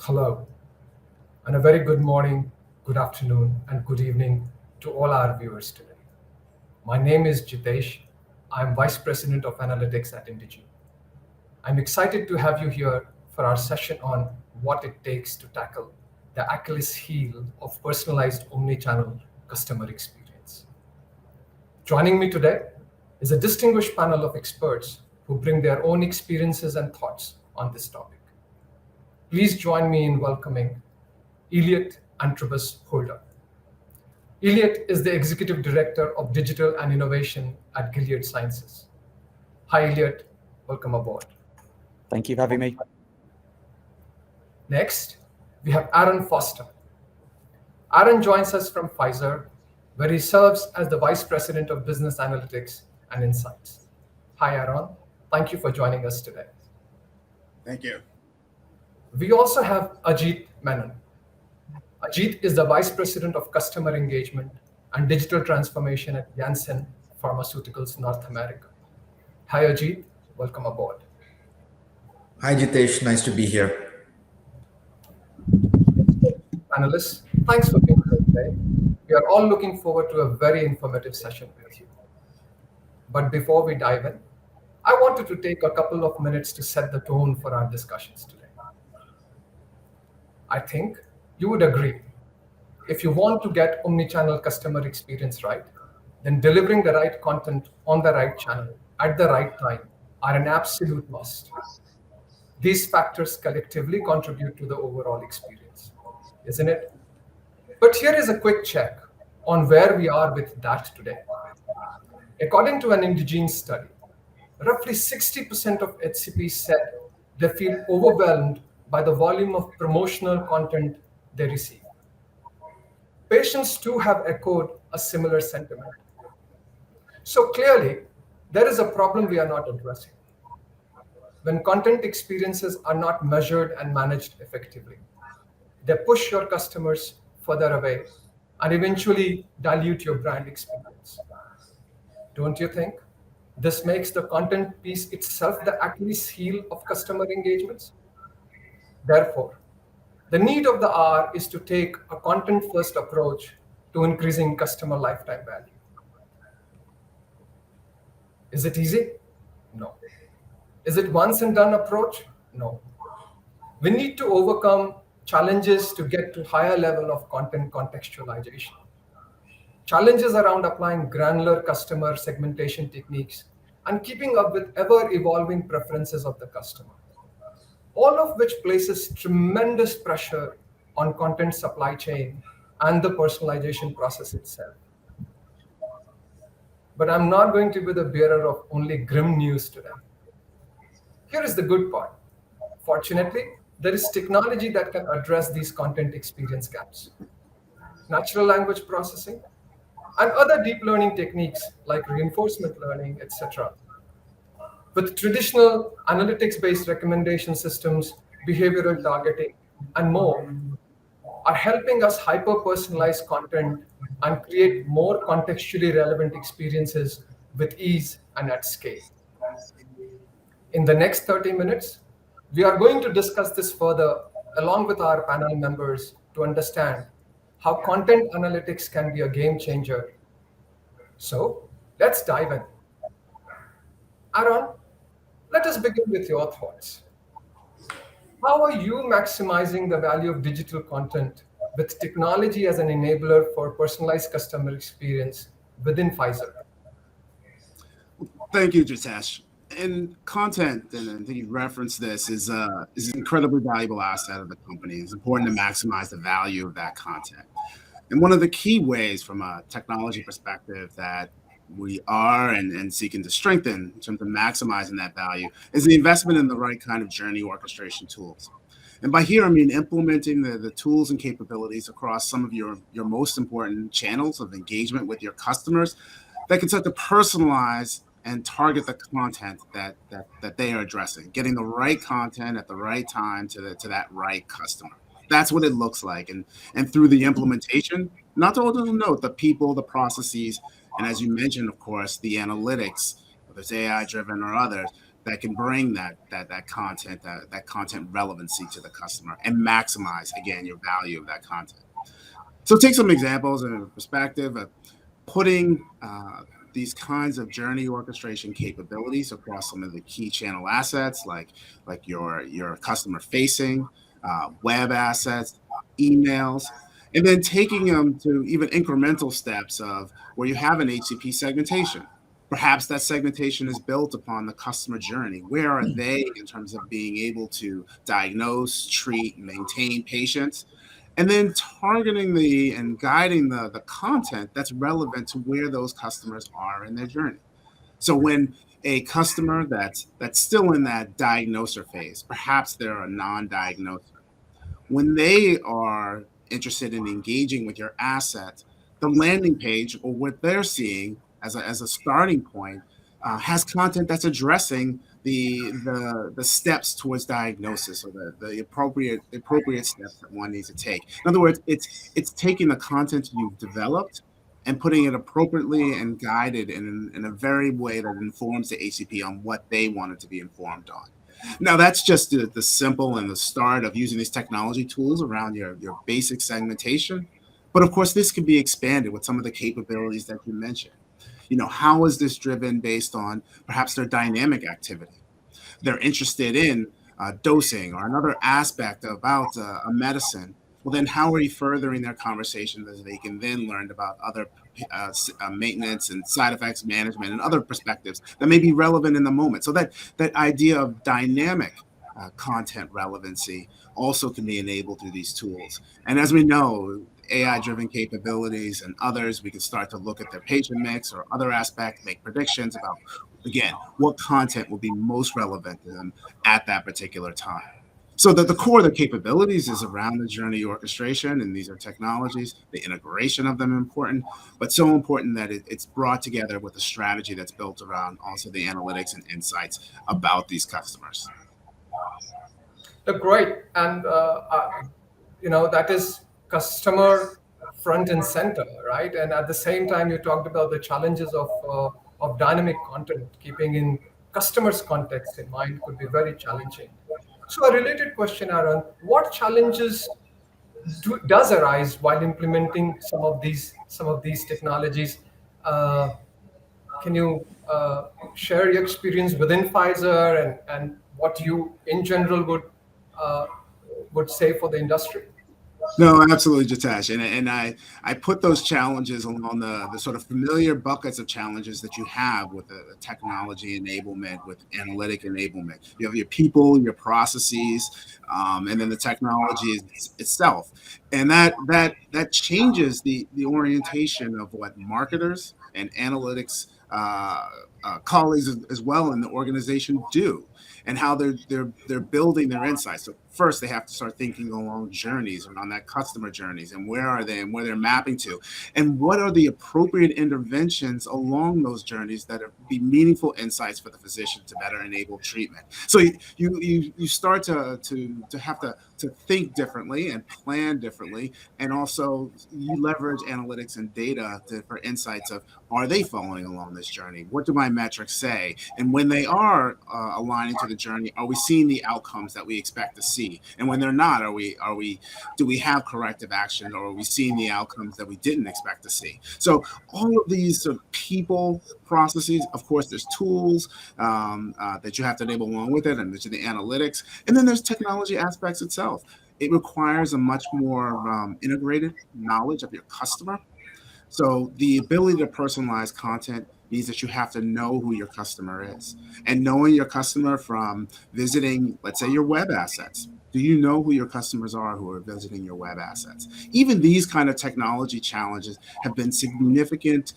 Hello, and a very good morning, good afternoon, and good evening to all our viewers today. My name is Jitesh. I'm Vice President of Analytics at Indegene. I'm excited to have you here for our session on what it takes to tackle the Achilles heel of personalized omnichannel customer experience. Joining me today is a distinguished panel of experts who bring their own experiences and thoughts on this topic. Please join me in welcoming Elliot Antrobus Holder. Elliot is the Executive Director of Digital and Innovation at Gilead Sciences. Hi, Elliot. Welcome aboard. Thank you for having me. Next, we have Aaron Foster. Aaron joins us from Pfizer, where he serves as the Vice President of Business Analytics and Insights. Hi, Aaron. Thank you for joining us today. Thank you. We also have Ajit Menon. Ajit is the Vice President of Customer Engagement and Digital Transformation at Janssen Pharmaceuticals North America. Hi, Ajit. Welcome aboard. Hi, Jitesh. Nice to be here. Panelists, thanks for being here today. We are all looking forward to a very informative session with you. But before we dive in, I wanted to take a couple of minutes to set the tone for our discussions today. I think you would agree, if you want to get omnichannel customer experience right, then delivering the right content on the right channel at the right time are an absolute must. These factors collectively contribute to the overall experience, isn't it? But here is a quick check on where we are with that today. According to an Indegene study, roughly 60% of HCPs said they feel overwhelmed by the volume of promotional content they receive. Patients too have echoed a similar sentiment. So clearly, there is a problem we are not addressing. When content experiences are not measured and managed effectively, they push your customers further away and eventually dilute your brand experience. Don't you think? This makes the content piece itself the Achilles heel of customer engagements. Therefore, the need of the hour is to take a content-first approach to increasing customer lifetime value. Is it easy? No. Is it once and done approach? No. We need to overcome challenges to get to higher level of content contextualization. Challenges around applying granular customer segmentation techniques and keeping up with ever-evolving preferences of the customer. All of which places tremendous pressure on content supply chain and the personalization process itself. But I'm not going to be the bearer of only grim news today. Here is the good part. Fortunately, there is technology that can address these content experience gaps. Natural language processing and other deep learning techniques like reinforcement learning, etc. With traditional analytics-based recommendation systems, behavioral targeting, and more, are helping us hyper-personalize content and create more contextually relevant experiences with ease and at scale. In the next 30 minutes, we are going to discuss this further along with our panel members to understand how content analytics can be a game changer. So let's dive in. Aaron, let us begin with your thoughts. How are you maximizing the value of digital content with technology as an enabler for personalized customer experience within Pfizer? Thank you, Jitesh. And content, and I think you referenced this, is an incredibly valuable asset of the company. It's important to maximize the value of that content. And one of the key ways from a technology perspective that we are and seeking to strengthen in terms of maximizing that value is the investment in the right kind of journey orchestration tools. And by here, I mean implementing the tools and capabilities across some of your most important channels of engagement with your customers that can start to personalize and target the content that they are addressing, getting the right content at the right time to that right customer. That's what it looks like. And through the implementation, not to note the people, the processes, and as you mentioned, of course, the analytics, whether it's AI driven or others, that can bring that content relevancy to the customer and maximize again your value of that content. So take some examples and perspective of putting these kinds of journey orchestration capabilities across some of the key channel assets, like your customer facing web assets, emails, and then taking them to even incremental steps of where you have an HCP segmentation. Perhaps that segmentation is built upon the customer journey. Where are they in terms of being able to diagnose, treat, maintain patients? And then targeting and guiding the content that's relevant to where those customers are in their journey. So when a customer that's still in that diagnoser phase, perhaps they're a non-diagnoser, when they are interested in engaging with your asset, the landing page or what they're seeing as a starting point has content that's addressing the steps towards diagnosis or the appropriate steps that one needs to take. In other words, it's taking the content you've developed and putting it appropriately and guided in a very way that informs the HCP on what they want it to be informed on. Now, that's just the simple and the start of using these technology tools around your basic segmentation. But of course, this can be expanded with some of the capabilities that you mentioned. How is this driven based on perhaps their dynamic activity? They're interested in dosing or another aspect about a medicine. Well, then how are you furthering their conversation as they can then learn about other maintenance and side effects management and other perspectives that may be relevant in the moment? So that idea of dynamic content relevancy also can be enabled through these tools. And as we know, AI-driven capabilities and others, we can start to look at their patient mix or other aspects, make predictions about, again, what content will be most relevant to them at that particular time. So that the core of the capabilities is around the journey orchestration, and these are technologies. The integration of them is important, but so important that it's brought together with a strategy that's built around also the analytics and insights about these customers. Great, and that is customer front and center, right? And at the same time, you talked about the challenges of dynamic content. Keeping in customers' context in mind could be very challenging. So a related question, Aaron, what challenges does arise while implementing some of these technologies? Can you share your experience within Pfizer and what you in general would say for the industry? No, absolutely, Jitesh. And I put those challenges along the sort of familiar buckets of challenges that you have with the technology enablement, with analytic enablement. You have your people, your processes, and then the technology itself. And that changes the orientation of what marketers and analytics colleagues as well in the organization do, and how they're building their insights. So first, they have to start thinking along journeys and on that customer journeys, and where are they and where they're mapping to, and what are the appropriate interventions along those journeys that be meaningful insights for the physician to better enable treatment. So you start to have to think differently and plan differently, and also you leverage analytics and data for insights of, are they following along this journey? What do my metrics say? And when they are aligning to the journey, are we seeing the outcomes that we expect to see? And when they're not, do we have corrective action, or are we seeing the outcomes that we didn't expect to see? So all of these people processes, of course, there's tools that you have to enable along with it, and there's the analytics, and then there's technology aspects itself. It requires a much more integrated knowledge of your customer. So the ability to personalize content means that you have to know who your customer is. And knowing your customer from visiting, let's say, your web assets. Do you know who your customers are who are visiting your web assets? Even these kind of technology challenges have been significant,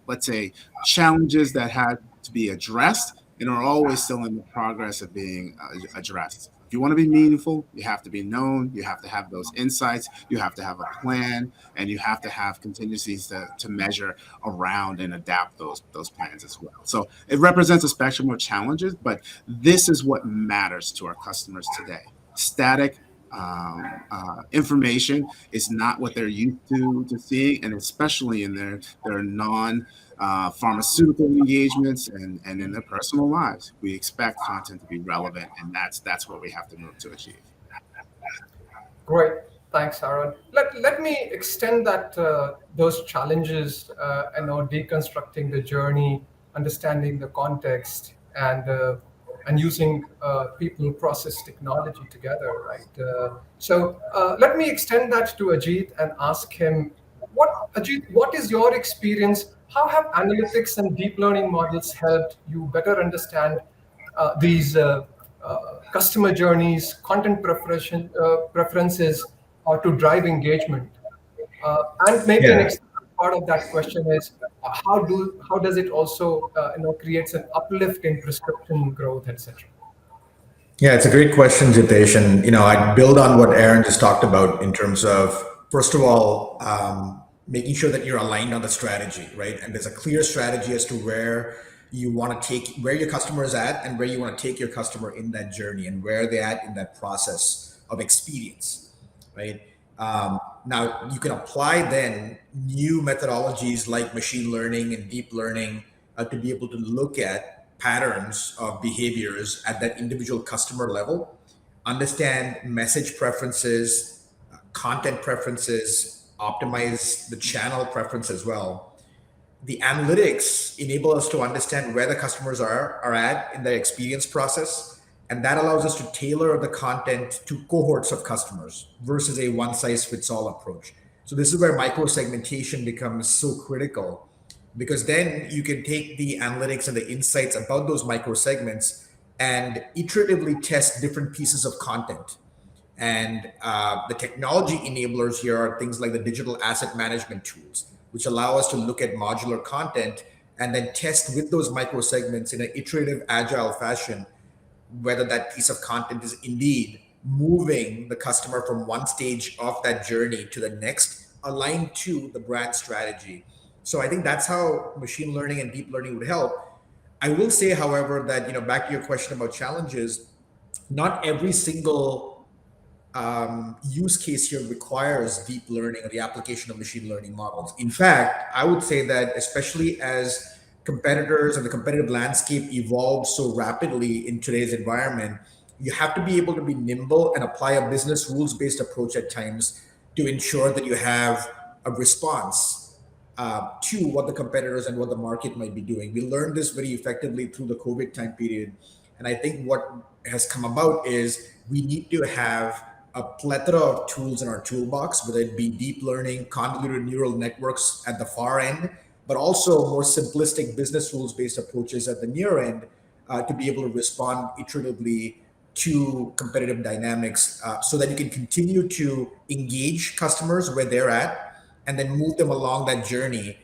let's say, challenges that had to be addressed and are always still in the progress of being addressed. If you want to be meaningful, you have to be known, you have to have those insights, you have to have a plan, and you have to have contingencies to measure around and adapt those plans as well. So it represents a spectrum of challenges, but this is what matters to our customers today. Static information is not what they're used to seeing, and especially in their non pharmaceutical engagements, and in their personal lives. We expect content to be relevant, and that's what we have to move to achieve. Great. Thanks, Aaron. Let me extend that those challenges, deconstructing the journey, understanding the context, and using people, process, technology together, right? Let me extend that to Ajit and ask him, what is your experience? How have analytics and deep learning models helped you better understand these customer journeys, content preferences, or to drive engagement? And maybe an Yeah. extra part of that question is how does it also creates an uplift in prescription growth, etc. Yeah, it's a great question, Jitesh. And, I'd build on what Aaron just talked about in terms of, first of all, making sure that you're aligned on the strategy, right? And there's a clear strategy as to where you want to where your customer is at and where you want to take your customer in that journey and where they're at in that process of experience, right? Now, you can apply then new methodologies like machine learning and deep learning to be able to look at patterns of behaviors at that individual customer level, understand message preferences, content preferences, optimize the channel preference as well. The analytics enable us to understand where the customers are at in their experience process, and that allows us to tailor the content to cohorts of customers versus a one size fits all approach. So this is where micro segmentation becomes so critical, because then you can take the analytics and the insights about those micro segments and iteratively test different pieces of content. And the technology enablers here are things like the digital asset management tools, which allow us to look at modular content and then test with those micro segments in an iterative, agile fashion whether that piece of content is indeed moving the customer from one stage of that journey to the next, aligned to the brand strategy. So I think that's how machine learning and deep learning would help. I will say, however, that back to your question about challenges, not every single use case here requires deep learning or the application of machine learning models. In fact, I would say that especially as competitors and the competitive landscape evolves so rapidly in today's environment, you have to be able to be nimble and apply a business rules-based approach at times to ensure that you have a response to what the competitors and what the market might be doing. We learned this very effectively through the COVID time period. And I think what has come about is we need to have a plethora of tools in our toolbox, whether it be deep learning, convoluted neural networks at the far end, but also more simplistic business rules-based approaches at the near end to be able to respond iteratively to competitive dynamics so that you can continue to engage customers where they're at and then move them along that journey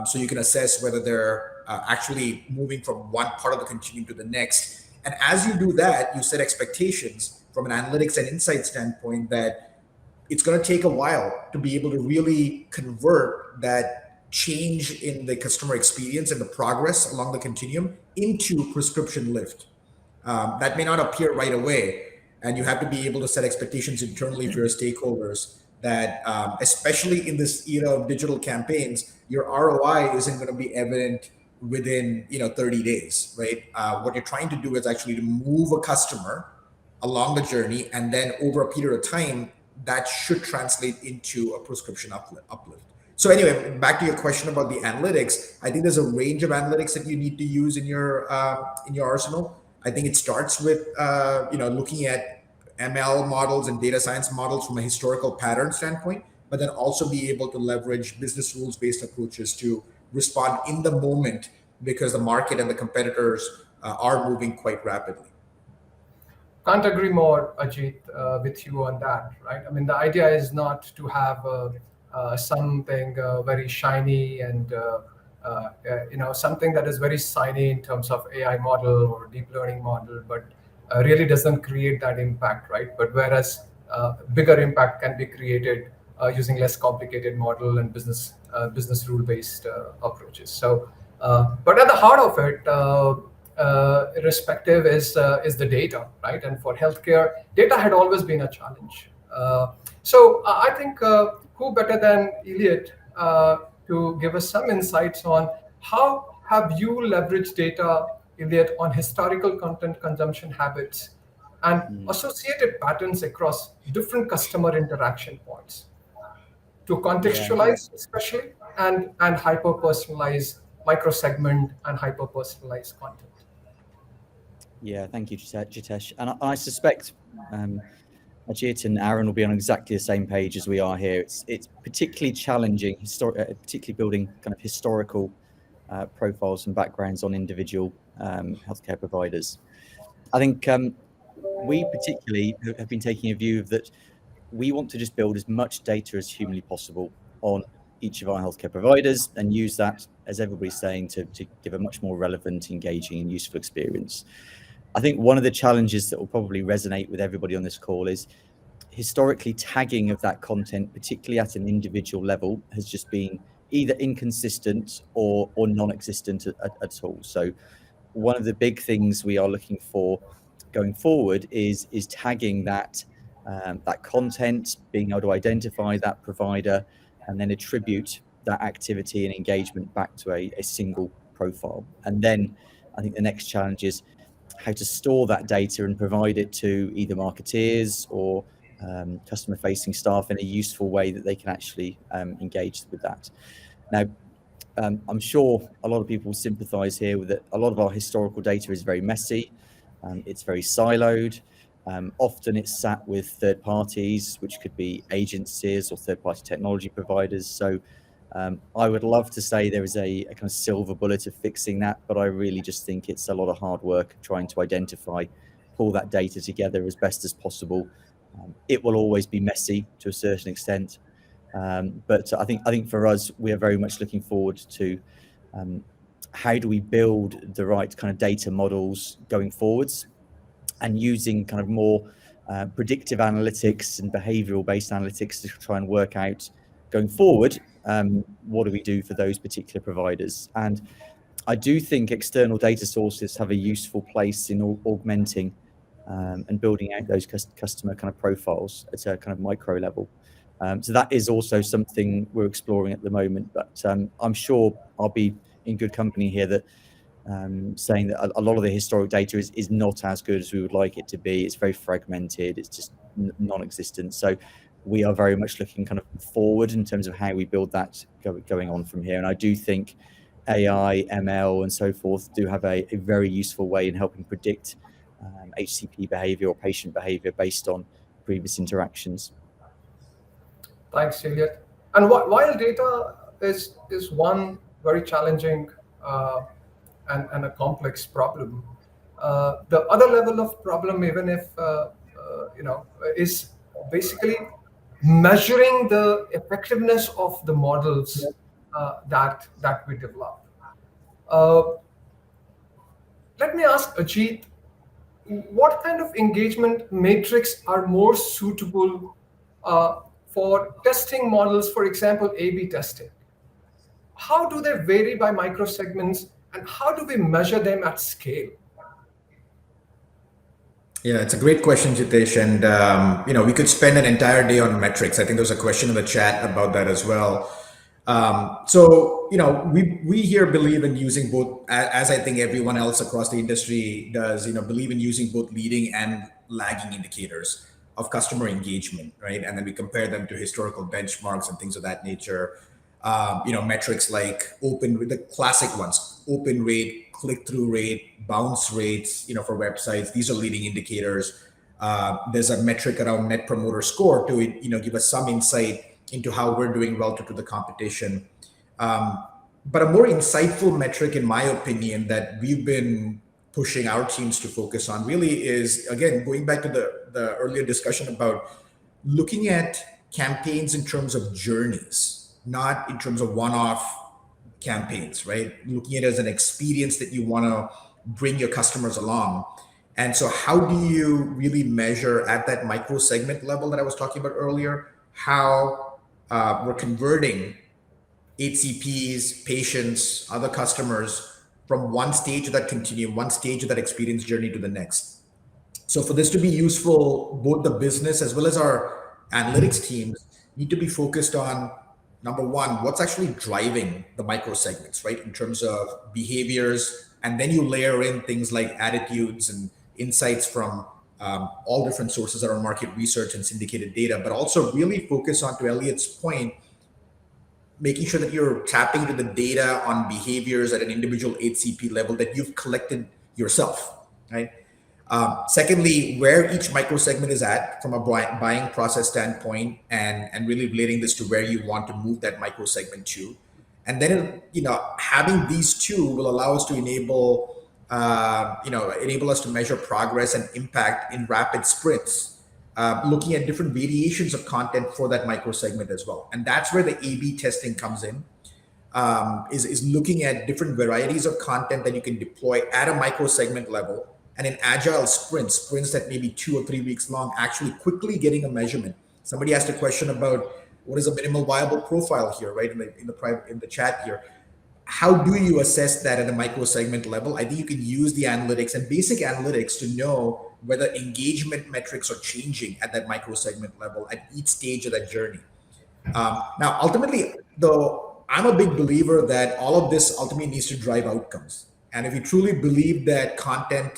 so you can assess whether they're actually moving from one part of the continuum to the next. And as you do that, you set expectations from an analytics and insight standpoint that it's going to take a while to be able to really convert that change in the customer experience and the progress along the continuum into prescription lift. That may not appear right away. And you have to be able to set expectations internally for your stakeholders that, especially in this era of digital campaigns, your ROI isn't going to be evident within 30 days, right? What you're trying to do is actually to move a customer along the journey, and then over a period of time, that should translate into a prescription uplift. So anyway, back to your question about the analytics, I think there's a range of analytics that you need to use in your arsenal. I think it starts with looking at ML models and data science models from a historical pattern standpoint, but then also be able to leverage business rules-based approaches to respond in the moment because the market and the competitors are moving quite rapidly. Can't agree more, Ajit, with you on that, right? I mean, the idea is not to have something very shiny and something that is very shiny in terms of AI model or deep learning model, but really doesn't create that impact, right? But whereas bigger impact can be created using less complicated model and business rule-based approaches. So, but at the heart of it, irrespective is the data, right? And for healthcare, data had always been a challenge. So I think who better than Elliot to give us some insights on How have you leveraged data, Elliot, on historical content consumption habits and associated patterns across different customer interaction points to Yeah. contextualize, especially, and hyper personalize, micro segment, and hyper personalized content? Yeah, thank you, Jitesh. And I suspect Ajit and Aaron will be on exactly the same page as we are here. It's particularly challenging, particularly building kind of historical profiles and backgrounds on individual healthcare providers. I think we particularly have been taking a view of that we want to just build as much data as humanly possible on each of our healthcare providers and use that, as everybody's saying, to give a much more relevant, engaging, and useful experience. I think one of the challenges that will probably resonate with everybody on this call is historically tagging of that content, particularly at an individual level, has just been either inconsistent or non-existent at all. So one of the big things we are looking for going forward is tagging that that content, being able to identify that provider, and then attribute that activity and engagement back to a single profile. And then I think the next challenge is how to store that data and provide it to either marketeers or customer-facing staff in a useful way that they can actually engage with that. Now, I'm sure a lot of people sympathise here with that. A lot of our historical data is very messy. It's very siloed. Often it's sat with third parties, which could be agencies or third-party technology providers. So I would love to say there is a kind of silver bullet of fixing that, but I really just think it's a lot of hard work trying to identify, pull that data together as best as possible. It will always be messy to a certain extent, but I think for us, we are very much looking forward to how do we build the right kind of data models going forwards, and using kind of more predictive analytics and behavioral based analytics to try and work out going forward what do we do for those particular providers. And I do think external data sources have a useful place in augmenting and building out those customer kind of profiles at a kind of micro level. So that is also something we're exploring at the moment, but I'm sure I'll be in good company here that saying that a lot of the historic data is not as good as we would like it to be. It's very fragmented. It's just non-existent. So we are very much looking kind of forward in terms of how we build that going on from here. And I do think AI, ML, and so forth do have a very useful way in helping predict HCP behavior or patient behavior based on previous interactions. Thanks, Elliot. And while data is one very challenging and a complex problem, the other level of problem, even if is basically measuring the effectiveness of the models that we develop. Let me ask Ajit, what kind of engagement metrics are more suitable for testing models, for example, A/B testing? How do they vary by microsegments, and how do we measure them at scale? Yeah, it's a great question, Jitesh. And, we could spend an entire day on metrics. I think there was a question in the chat about that as well. We here believe in using both, as I think everyone else across the industry does, believe in using both leading and lagging indicators of customer engagement, right? And then we compare them to historical benchmarks and things of that nature. Metrics like the classic ones, open rate, click-through rate, bounce rates, for websites. These are leading indicators. There's a metric around net promoter score to, give us some insight into how we're doing relative to the competition. But a more insightful metric, in my opinion, that we've been pushing our teams to focus on really is, again, going back to the earlier discussion about looking at campaigns in terms of journeys, not in terms of one-off campaigns, right? Looking at it as an experience that you want to bring your customers along. And so how do you really measure at that micro segment level that I was talking about earlier, how we're converting HCPs, patients, other customers from one stage of that continuum, one stage of that experience journey to the next. So for this to be useful, both the business as well as our analytics teams need to be focused on number one, what's actually driving the micro segments, right? In terms of behaviors, and then you layer in things like attitudes and insights from all different sources around market research and syndicated data, but also really focus on, to Elliot's point, making sure that you're tapping into the data on behaviors at an individual HCP level that you've collected yourself, right? Secondly, where each micro segment is at from a buying process standpoint, and really relating this to where you want to move that micro segment to. And then, having these two will allow us to enable us to measure progress and impact in rapid sprints, looking at different variations of content for that micro segment as well. And that's where the A/B testing comes in, is looking at different varieties of content that you can deploy at a micro segment level, and in agile sprints that may be 2 or 3 weeks long, actually quickly getting a measurement. Somebody asked a question about what is a minimal viable profile here, right? In the chat here. How do you assess that at a micro segment level? I think you can use the analytics and basic analytics to know whether engagement metrics are changing at that micro segment level at each stage of that journey. Now, ultimately, though, I'm a big believer that all of this ultimately needs to drive outcomes. And if you truly believe that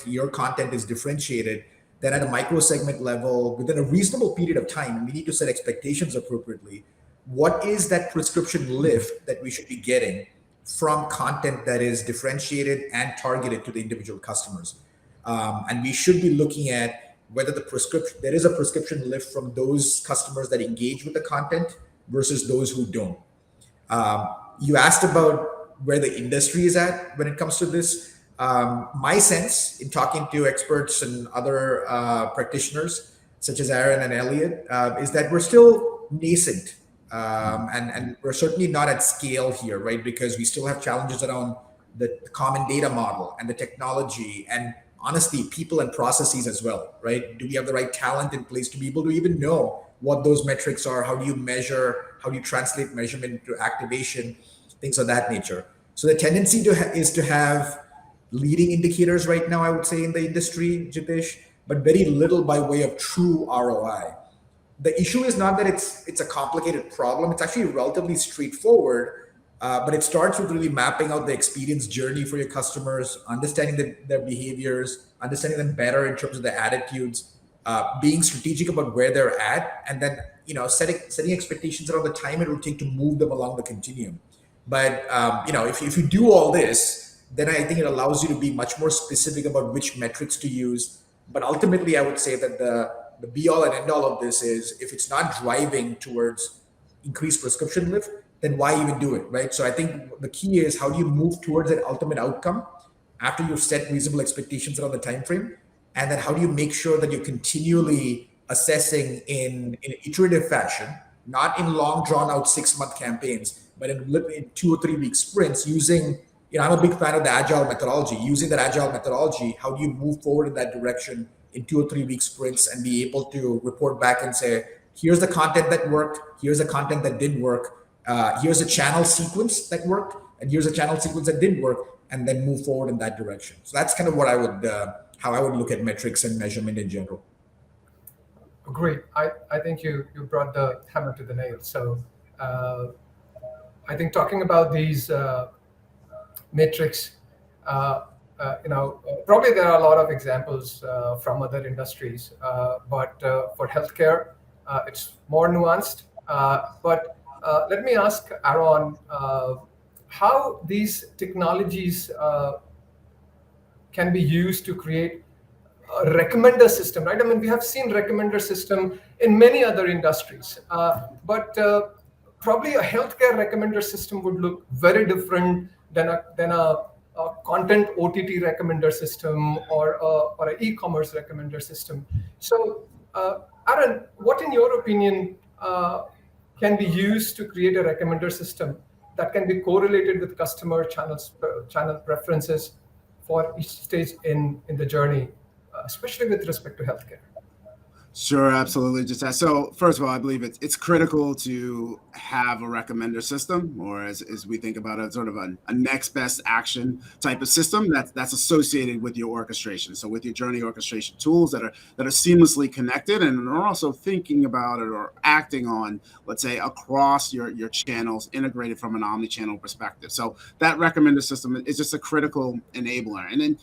your content is differentiated, then at a micro segment level, within a reasonable period of time, and we need to set expectations appropriately, what is that prescription lift that we should be getting from content that is differentiated and targeted to the individual customers? And we should be looking at whether there is a prescription lift from those customers that engage with the content versus those who don't. You asked about where the industry is at when it comes to this. My sense in talking to experts and other practitioners, such as Aaron and Elliot, is that we're still nascent. And we're certainly not at scale here, right? Because we still have challenges around the common data model and the technology, and honestly, people and processes as well, right? Do we have the right talent in place to be able to even know what those metrics are? How do you measure? How do you translate measurement into activation? Things of that nature. So the tendency is to have leading indicators right now, I would say, in the industry, Jitesh, but very little by way of true ROI. The issue is not that it's a complicated problem. It's actually relatively straightforward, but it starts with really mapping out the experience journey for your customers, understanding their behaviors, understanding them better in terms of their attitudes, being strategic about where they're at, and then setting expectations around the time it will take to move them along the continuum. But if you do all this, then I think it allows you to be much more specific about which metrics to use. But ultimately, I would say that the be all and end all of this is, if it's not driving towards increased prescription lift, then why even do it, right? So I think the key is, how do you move towards that ultimate outcome after you've set reasonable expectations around the time frame, and then how do you make sure that you're continually assessing in an iterative fashion, not in long drawn out 6-month campaigns, but in 2 or 3 week sprints, using, I'm a big fan of the agile methodology. Using that agile methodology, how do you move forward in that direction in 2 or 3 week sprints and be able to report back and say, here's the content that worked, here's the content that didn't work, here's a channel sequence that worked, and here's a channel sequence that didn't work, and then move forward in that direction. So that's kind of what how I would look at metrics and measurement in general. Great. I think you brought the hammer to the nail. So I think talking about these metrics, probably there are a lot of examples from other industries, but for healthcare, it's more nuanced. But let me ask Aaron, how these technologies can be used to create a recommender system, right? I mean, we have seen recommender system in many other industries, but probably a healthcare recommender system would look very different than a content OTT recommender system or an e-commerce recommender system. So, Aaron, what in your opinion can be used to create a recommender system that can be correlated with customer channel preferences for each stage in the journey, especially with respect to healthcare? Sure, absolutely. So first of all, I believe it's critical to have a recommender system, or as we think about it, sort of a next best action type of system that's associated with your orchestration. So with your journey orchestration tools that are seamlessly connected and are also thinking about it or acting on, let's say, across your channels, integrated from an omni-channel perspective. So that recommender system is just a critical enabler. And then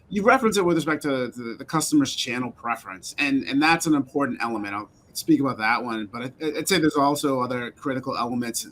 you reference it with respect to the customer's channel preference, and that's an important element. I'll speak about that one, but I'd say there's also other critical elements,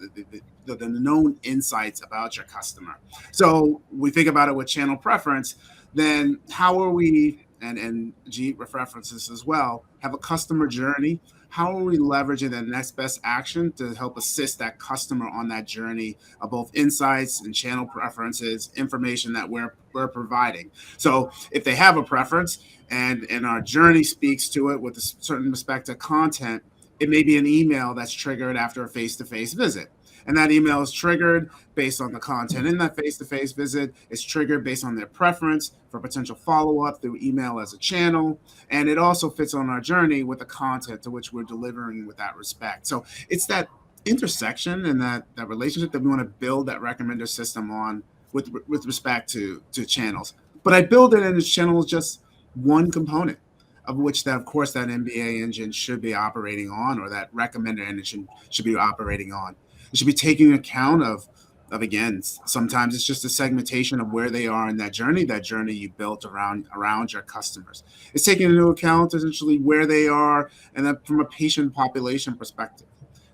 the known insights about your customer. So we think about it with channel preference, then how are we, and G references as well, have a customer journey. How are we leveraging the next best action to help assist that customer on that journey of both insights and channel preferences, information that we're providing? So if they have a preference and our journey speaks to it with a certain respect to content, it may be an email that's triggered after a face-to-face visit. And that email is triggered based on the content in that face-to-face visit. It's triggered based on their preference for potential follow-up through email as a channel. And it also fits on our journey with the content to which we're delivering with that respect. So it's that intersection and that relationship that we want to build that recommender system on with respect to channels. But I build it in as channels just one component, of which that, of course, that MBA engine should be operating on, or that recommender engine should be operating on. It should be taking account of again, sometimes it's just a segmentation of where they are in that journey you built around your customers. It's taking into account essentially where they are, and then from a patient population perspective.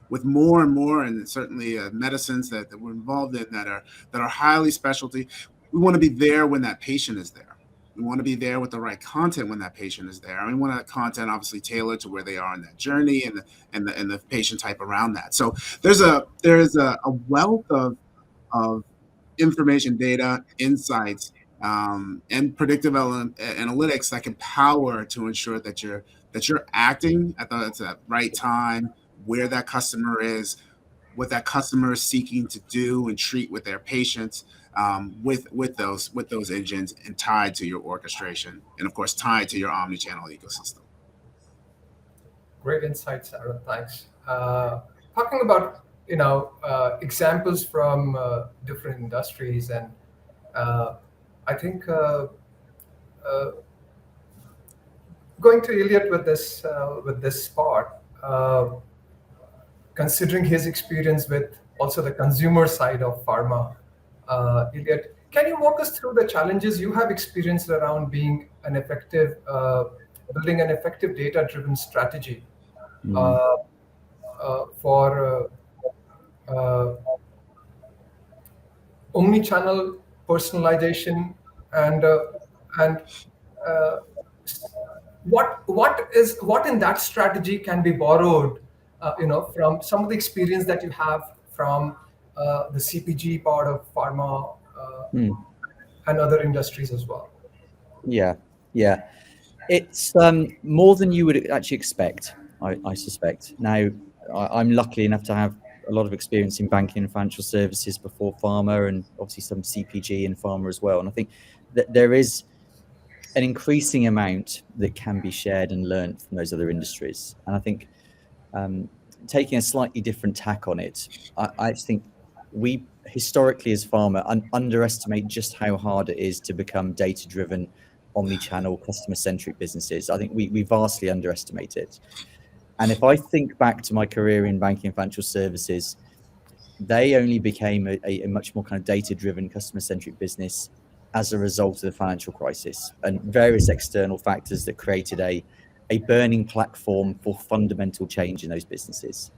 With more and more, and certainly medicines that we're involved in that are highly specialty, we want to be there when that patient is there. We want to be there with the right content when that patient is there. And we want that content obviously tailored to where they are in that journey and the patient type around that. So there is a wealth of information, data, insights, and predictive analytics that can power to ensure that you're acting at the right time, where that customer is, what that customer is seeking to do and treat with their patients, with those engines, and tied to your orchestration, and of course tied to your omni-channel ecosystem. Great insights, Aaron. Thanks. Talking about examples from different industries, and I think going to Elliot with this part, considering his experience with also the consumer side of pharma. Elliot, can you walk us through the challenges you have experienced around being an effective, building an effective data-driven strategy for omnichannel personalization, and what in that strategy can be borrowed, from some of the experience that you have from the CPG part of pharma and other industries as well? Yeah. It's more than you would actually expect, I suspect. Now, I'm lucky enough to have a lot of experience in banking and financial services before pharma, and obviously some CPG in pharma as well. And I think that there is an increasing amount that can be shared and learned from those other industries. And I think taking a slightly different tack on it, I think we historically as pharma underestimate just how hard it is to become data-driven, omni-channel, customer-centric businesses. I think we vastly underestimate it. And if I think back to my career in banking and financial services, they only became a much more kind of data-driven, customer-centric business as a result of the financial crisis and various external factors that created a burning platform for fundamental change in those businesses.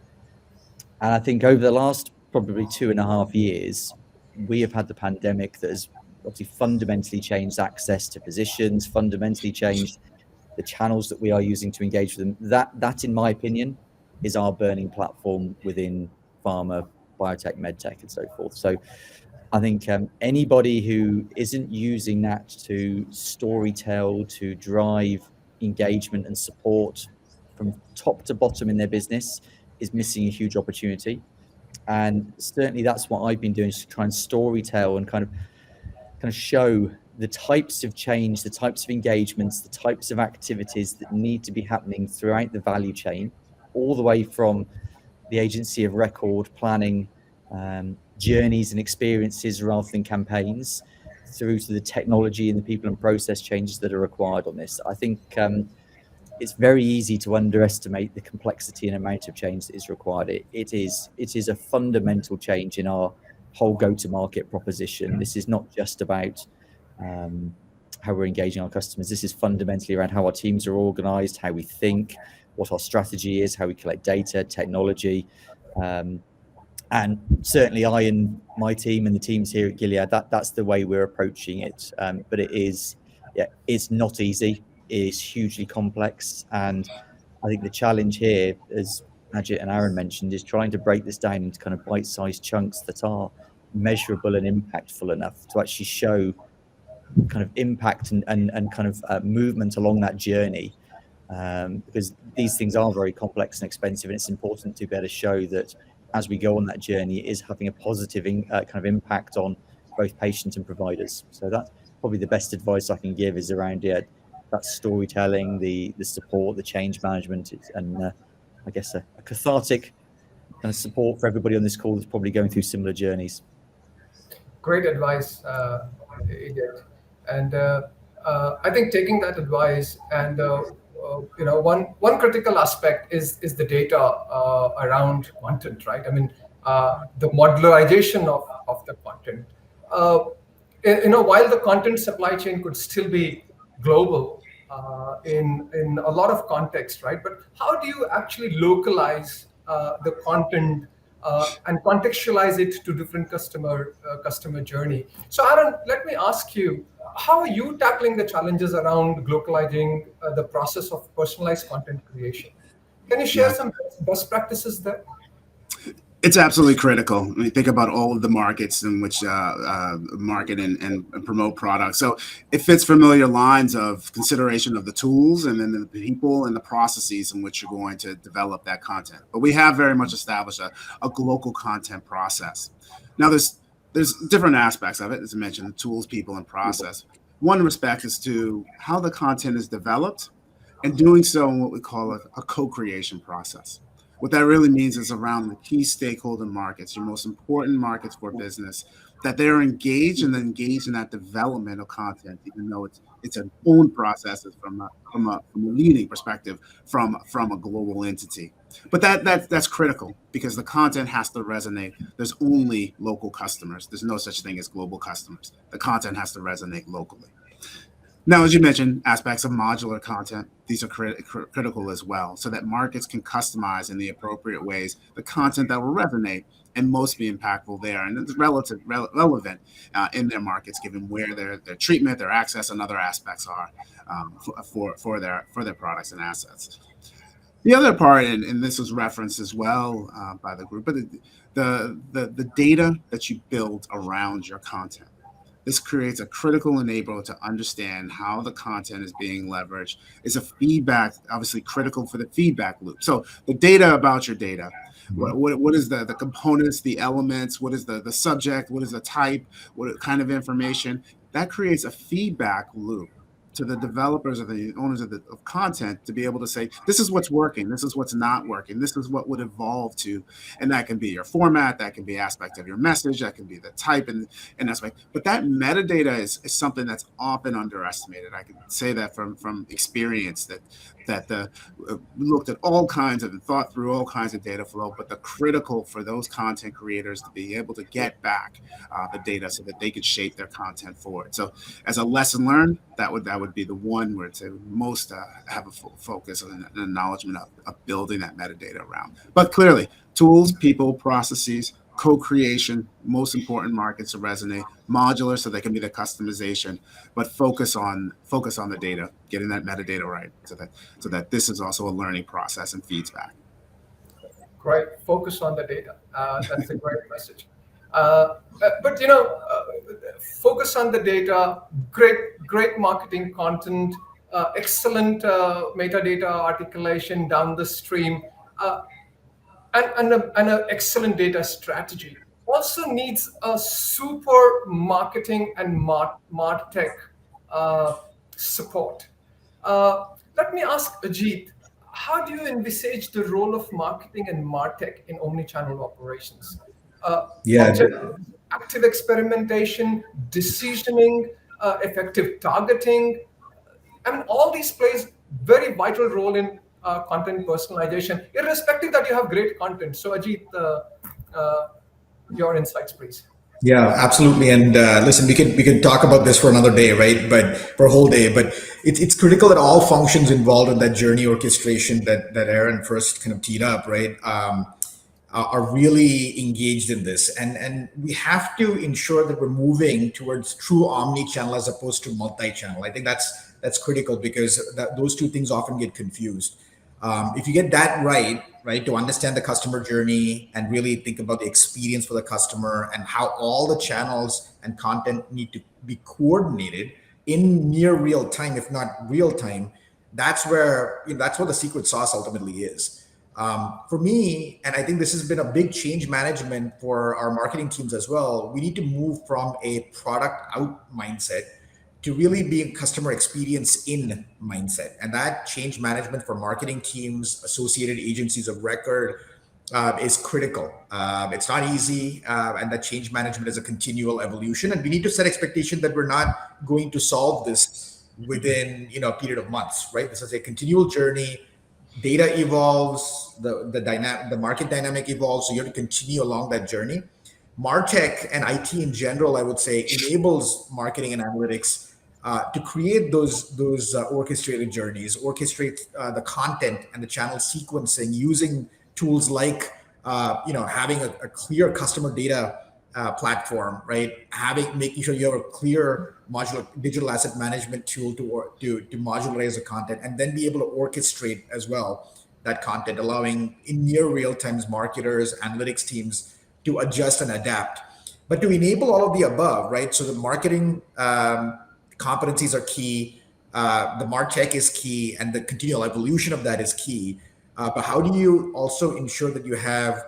And I think over the last probably 2.5 years, we have had the pandemic that has obviously fundamentally changed access to physicians, fundamentally changed the channels that we are using to engage with them. That, in my opinion, is our burning platform within pharma, biotech, medtech, and so forth. So I think anybody who isn't using that to storytell, to drive engagement and support from top to bottom in their business is missing a huge opportunity. And certainly that's what I've been doing, is to try and storytell and kind of show the types of change, the types of engagements, the types of activities that need to be happening throughout the value chain, all the way from the agency of record planning journeys and experiences rather than campaigns, through to the technology and the people and process changes that are required on this. I think it's very easy to underestimate the complexity and amount of change that is required. It is a fundamental change in our whole go-to-market proposition. This is not just about how we're engaging our customers. This is fundamentally around how our teams are organized, how we think, what our strategy is, how we collect data, technology. And certainly I and my team and the teams here at Gilead, that's the way we're approaching it. But it's not easy. It is hugely complex. And I think the challenge here, as Ajit and Aaron mentioned, is trying to break this down into kind of bite-sized chunks that are measurable and impactful enough to actually show kind of impact and kind of movement along that journey. Because these things are very complex and expensive, and it's important to be able to show that as we go on that journey, it is having a positive kind of impact on both patients and providers. So that's probably the best advice I can give, is around that storytelling, the support, the change management, and I guess a cathartic kind of support for everybody on this call that's probably going through similar journeys. Great advice, Edith. And I think taking that advice and one critical aspect is the data around content, right? I mean, the modularization of the content. While the content supply chain could still be global in a lot of context, right? But how do you actually localize the content and contextualize it to different customer journey? So Aaron, let me ask you, how are you tackling the challenges around localizing the process of personalized content creation? Can you share some best practices there? It's absolutely critical when you think about all of the markets in which market and promote products. So it fits familiar lines of consideration of the tools and then the people and the processes in which you're going to develop that content. But we have very much established a local content process. Now there's different aspects of it, as I mentioned, the tools, people, and process. One respect is to how the content is developed, and doing so in what we call a co-creation process. What that really means is around the key stakeholder markets, your most important markets for business, that they're engaged and engaged in that development of content, even though it's an own process from a leading perspective from a global entity. But that's critical, because the content has to resonate. There's only local customers. There's no such thing as global customers. The content has to resonate locally. Now, as you mentioned, aspects of modular content, these are critical as well, so that markets can customize in the appropriate ways the content that will resonate and most be impactful there, and it's relevant in their markets, given where their treatment, their access, and other aspects are for their products and assets. The other part, and this was referenced as well by the group, but the data that you build around your content. This creates a critical enabler to understand how the content is being leveraged. Is a feedback, obviously critical for the feedback loop. So the data about your data, what is the components, the elements, what is the subject, what is the type, what kind of information, that creates a feedback loop to the developers or the owners of content to be able to say, this is what's working, this is what's not working, this is what would evolve to. And that can be your format, that can be aspect of your message, that can be the type and aspect. But that metadata is something that's often underestimated. I can say that from experience, that we looked at all kinds of and thought through all kinds of data flow, but the critical for those content creators to be able to get back the data so that they could shape their content forward. So as a lesson learned, that would be the one where it's most have a full focus and an acknowledgement of building that metadata around. But clearly, tools, people, processes, co-creation, most important markets to resonate, modular so they can be the customization, but focus on the data, getting that metadata right, so that this is also a learning process and feeds back. Great, focus on the data. That's a great message. But focus on the data. Great marketing content, excellent metadata articulation down the stream, and an excellent data strategy. also needs a super marketing and martech support. Let me ask Ajit, how do you envisage the role of marketing and martech in omnichannel operations? Yeah. Objective, active experimentation, decisioning, effective targeting. I mean, all these plays very vital role in content personalization, irrespective that you have great content. So, Ajit, uh, your insights, please. Yeah, absolutely. And listen, we could talk about this for another day, right? But for a whole day. But it's critical that all functions involved in that journey orchestration that Aaron first kind of teed up, right? Are really engaged in this, and we have to ensure that we're moving towards true omni-channel as opposed to multi-channel. I think that's critical because those two things often get confused. If you get that right, to understand the customer journey and really think about the experience for the customer and how all the channels and content need to be coordinated in near real time, if not real time, that's where that's what the secret sauce ultimately is. For me, and I think this has been a big change management for our marketing teams as well. We need to move from a product out mindset to really be a customer experience in mindset. And that change management for marketing teams, associated agencies of record, is critical. It's not easy, and that change management is a continual evolution. And we need to set expectation that we're not going to solve this within a period of months, right? This is a continual journey. Data evolves, the market dynamic evolves, so you have to continue along that journey. Martech and IT in general, I would say, enables marketing and analytics to create those orchestrated journeys, orchestrate the content and the channel sequencing using tools like having a clear customer data platform, right? Making sure you have a clear modular digital asset management tool to modularize the content, and then be able to orchestrate as well that content, allowing in near real times marketers, analytics teams to adjust and adapt. But to enable all of the above, right? So the marketing competencies are key, the martech is key, and the continual evolution of that is key. But how do you also ensure that you have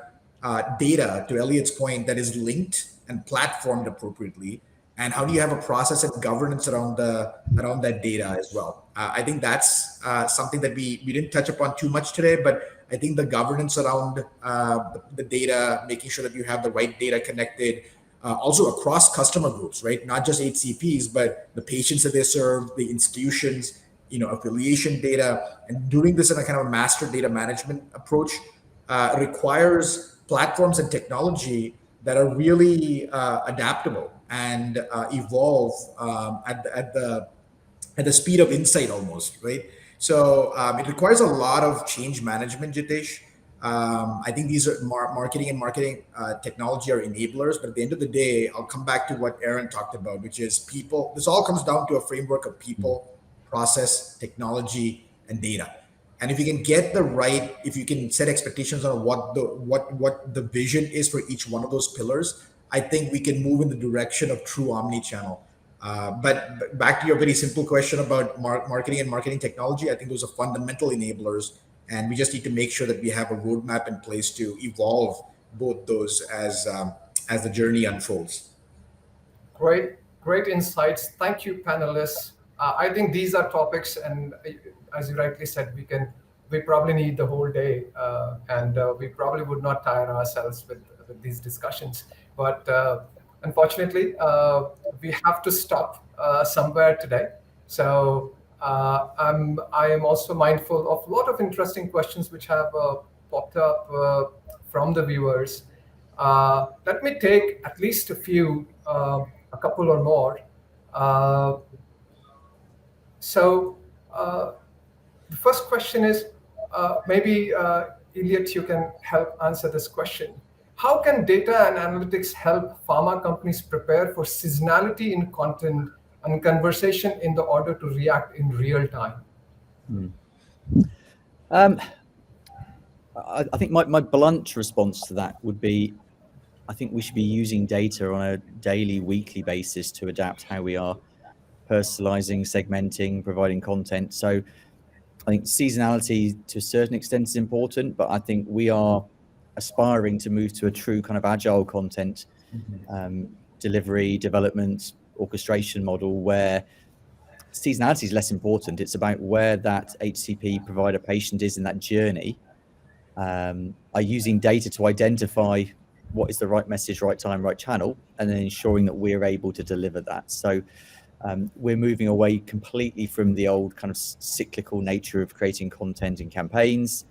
data, to Elliot's point, that is linked and platformed appropriately? And how do you have a process and governance around that data as well? I think that's something that we didn't touch upon too much today, but I think the governance around the data, making sure that you have the right data connected, also across customer groups, right? Not just HCPs, but the patients that they serve, the institutions, affiliation data, and doing this in a kind of master data management approach requires platforms and technology that are really adaptable and evolve at the speed of insight almost, right? So it requires a lot of change management, Jitesh. I think these are marketing and marketing technology are enablers, but at the end of the day, I'll come back to what Aaron talked about, which is people. This all comes down to a framework of people, process, technology, and data. And if you can get if you can set expectations on what the vision is for each one of those pillars, I think we can move in the direction of true omni-channel. But back to your very simple question about marketing and marketing technology, I think those are fundamental enablers, and we just need to make sure that we have a roadmap in place to evolve both those as the journey unfolds. Great insights. Thank you, panelists. I think these are topics, and as you rightly said, we probably need the whole day, and we probably would not tire ourselves with these discussions. But unfortunately, we have to stop somewhere today. So I am also mindful of a lot of interesting questions which have popped up from the viewers. Let me take at least a few, a couple or more. So the first question is, maybe Elliot, you can help answer this question. How can data and analytics help pharma companies prepare for seasonality in content and conversation in the order to react in real time? I think my blunt response to that would be, I think we should be using data on a daily, weekly basis to adapt how we are personalizing, segmenting, providing content. So I think seasonality to a certain extent is important, but I think we are aspiring to move to a true kind of agile content delivery, development, orchestration model where seasonality is less important. It's about where that HCP provider patient is in that journey. Are using data to identify what is the right message, right time, right channel, and then ensuring that we're able to deliver that. So we're moving away completely from the old kind of cyclical nature of creating content and campaigns.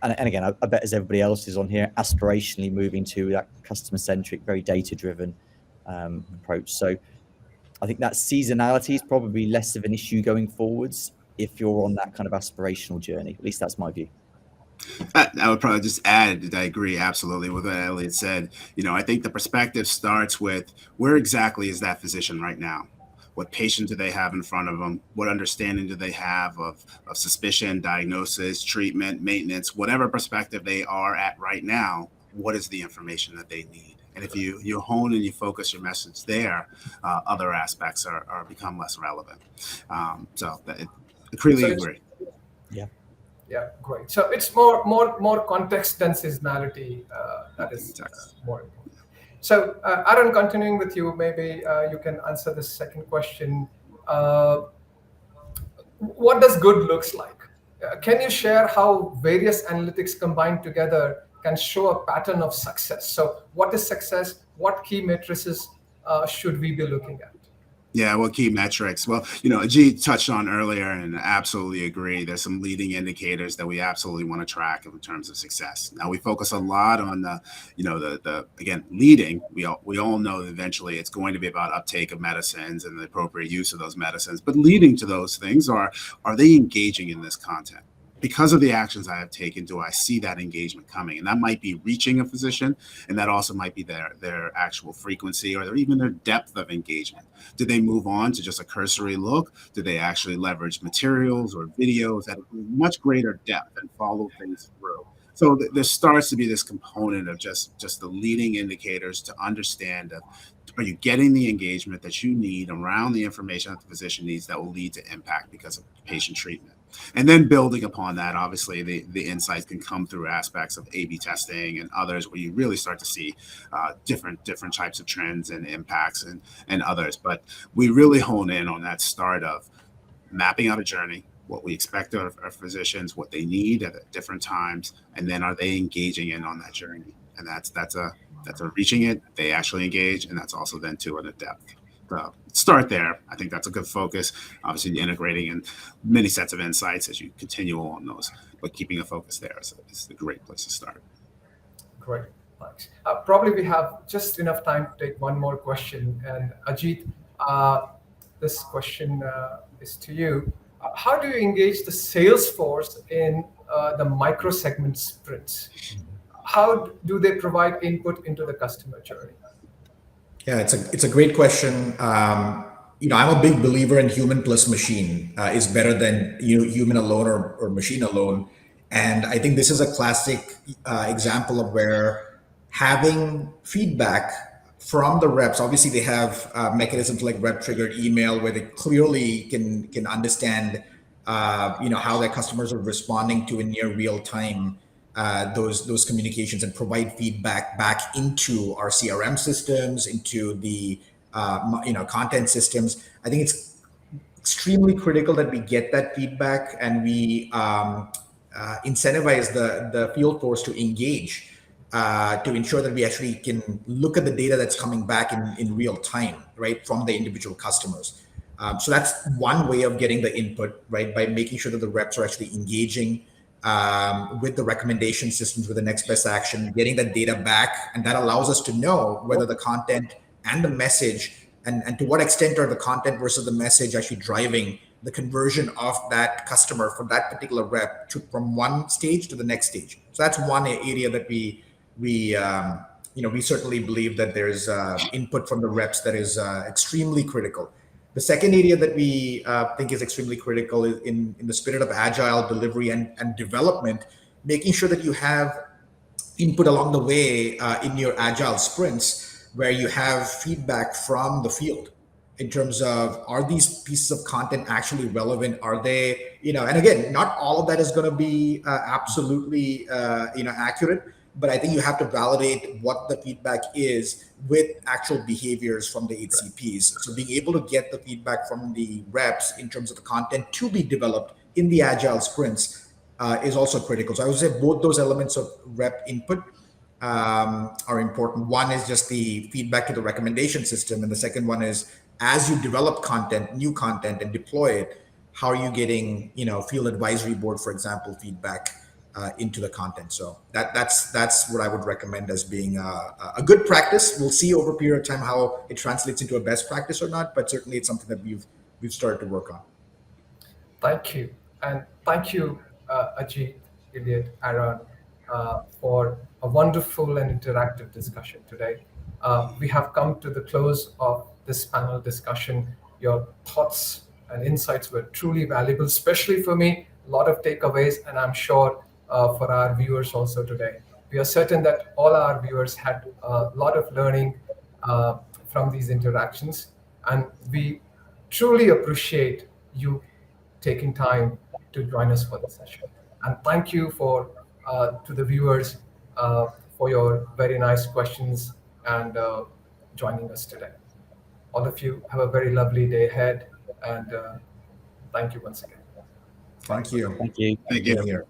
And again, I bet as everybody else is on here, aspirationally moving to that customer-centric, very data-driven approach. So I think that seasonality is probably less of an issue going forwards if you're on that kind of aspirational journey. At least that's my view. I would probably just add that I agree absolutely with what Elliot said. I think the perspective starts with where exactly is that physician right now? What patient do they have in front of them? What understanding do they have of suspicion, diagnosis, treatment, maintenance, whatever perspective they are at right now? What is the information that they need? And if you hone and you focus your message there, other aspects are become less relevant. I completely agree. Yeah, great. So it's more context than seasonality. That is more important. So Aaron, continuing with you, maybe you can answer the second question. What does good looks like? Can you share how various analytics combined together can show a pattern of success? So what is success? What key matrices should we be looking at? Yeah, what key metrics? Well, Ajit touched on earlier, and I absolutely agree. There's some leading indicators that we absolutely want to track in terms of success. Now, we focus a lot on the again, leading. We all know that eventually it's going to be about uptake of medicines and the appropriate use of those medicines. But leading to those things are they engaging in this content? Because of the actions I have taken, do I see that engagement coming? And that might be reaching a physician, and that also might be their actual frequency or even their depth of engagement. Did they move on to just a cursory look? Did they actually leverage materials or videos at a much greater depth and follow things through? So there starts to be this component of just the leading indicators to understand that are you getting the engagement that you need around the information that the physician needs that will lead to impact because of patient treatment? And then building upon that, obviously, the insights can come through aspects of A/B testing and others where you really start to see different types of trends and impacts and others. But we really hone in on that start of mapping out a journey, what we expect of our physicians, what they need at different times, and then are they engaging in on that journey? And that's a reaching it, they actually engage, and that's also then too at a depth. Start there. I think that's a good focus. Obviously, integrating in many sets of insights as you continue on those, but keeping a focus there is a great place to start. Great, thanks. Probably we have just enough time to take one more question. And Ajit, this question is to you. How do you engage the sales force in the micro segment sprints? How do they provide input into the customer journey? Yeah, it's a great question. I'm a big believer in human plus machine is better than human alone or machine alone. And I think this is a classic example of where having feedback from the reps, obviously they have mechanisms like rep triggered email where they clearly can understand how their customers are responding to in near real time those communications and provide feedback back into our CRM systems, into the content systems. I think it's extremely critical that we get that feedback and we incentivize the field force to engage to ensure that we actually can look at the data that's coming back in real time, right, from the individual customers. So that's one way of getting the input, right, by making sure that the reps are actually engaging with the recommendation systems, with the next best action, getting that data back. And that allows us to know whether the content and the message and to what extent are the content versus the message actually driving the conversion of that customer for that particular rep from one stage to the next stage. So that's one area that we certainly believe that there's input from the reps that is extremely critical. The second area that we think is extremely critical is in the spirit of agile delivery and development, making sure that you have input along the way in your agile sprints where you have feedback from the field in terms of, are these pieces of content actually relevant? Are they, and again, not all of that is going to be absolutely, accurate, but I think you have to validate what the feedback is with actual behaviors from the HCPs. So being able to get the feedback from the reps in terms of the content to be developed in the agile sprints is also critical. So I would say both those elements of rep input are important. One is just the feedback to the recommendation system, and the second one is as you develop content, new content, and deploy it, how are you getting, field advisory board, for example, feedback into the content. So that's what I would recommend as being a good practice. We'll see over a period of time how it translates into a best practice or not, but certainly it's something that we've started to work on. Thank you. And thank you, Ajit, Elliot, Aaron, for a wonderful and interactive discussion today. We have come to the close of this panel discussion. Your thoughts and insights were truly valuable, especially for me, a lot of takeaways, and I'm sure for our viewers also today. We are certain that all our viewers had a lot of learning from these interactions, and we truly appreciate you taking time to join us for the session. And thank you to the viewers for your very nice questions and joining us today. All of you have a very lovely day ahead, and thank you once again. Thank you. Thank you. Thank Being you. here.